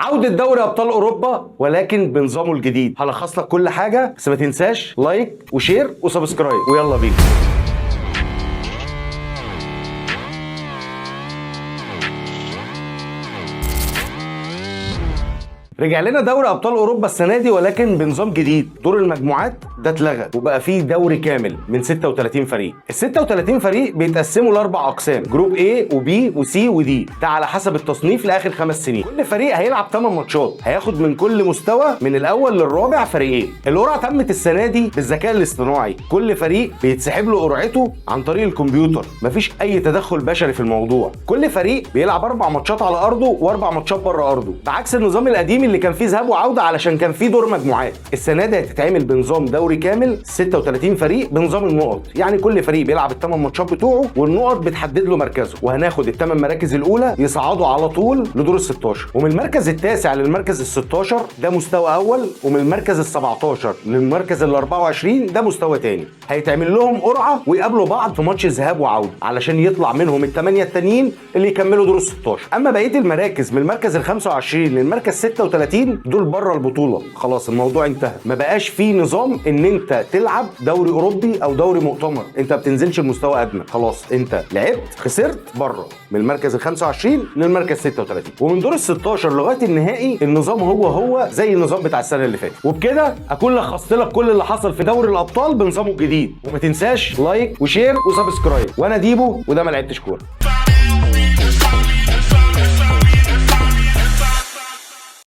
عودة دوري ابطال اوروبا ولكن بنظامه الجديد. هلخص لك كل حاجة، بس ما تنساش لايك وشير وسبسكرايب، ويلا بينا. رجع لنا دوري ابطال اوروبا السنه دي ولكن بنظام جديد. دور المجموعات ده اتلغى وبقى فيه دوري كامل من 36 فريق. ال 36 فريق بيتقسموا لاربع اقسام، جروب A وB وC وD، ده على حسب التصنيف لاخر 5 سنين. كل فريق هيلعب 8 ماتشات، هياخد من كل مستوى من الاول للرابع فريقين. القرعه تمت السنه دي بالذكاء الاصطناعي، كل فريق بيتسحب له قرعته عن طريق الكمبيوتر، مفيش اي تدخل بشري في الموضوع. كل فريق بيلعب 4 ماتشات على ارضه و4 ماتشات بره ارضه، بعكس النظام القديم اللي كان فيه ذهاب وعوده علشان كان فيه دور مجموعات. السنه دي هتتعمل بنظام دوري كامل 36 فريق بنظام النقط، يعني كل فريق بيلعب ال8 ماتشات بتوعه والنقط بتحدد له مركزه، وهناخد ال8 مراكز الاولى يصعدوا على طول لدور ال16، ومن المركز التاسع للمركز ال16 ده مستوى اول، ومن المركز ال17 للمركز ال24 ده مستوى تاني. هيتعمل لهم قرعه ويقابلوا بعض في ماتش ذهاب وعوده علشان يطلع منهم ال8 التانيين اللي يكملوا دور ال16. اما بقيه المراكز من المركز ال25 للمركز 36 دول بره البطوله، خلاص الموضوع انتهى. ما بقاش فيه نظام ان انت تلعب دوري اوروبي او دوري مؤتمر، انت ما بتنزلش المستوى ادنى، خلاص انت لعبت خسرت بره من المركز ال25 للمركز 36. ومن دور ال16 لغايه النهائي النظام هو زي النظام بتاع السنه اللي فاتت. وبكده اكون لخصت لك كل اللي حصل في دوري الابطال بنظامه الجديد. وما تنساش لايك وشير وسبسكرايب. وانا ديبو وده ما لعبتش كوره.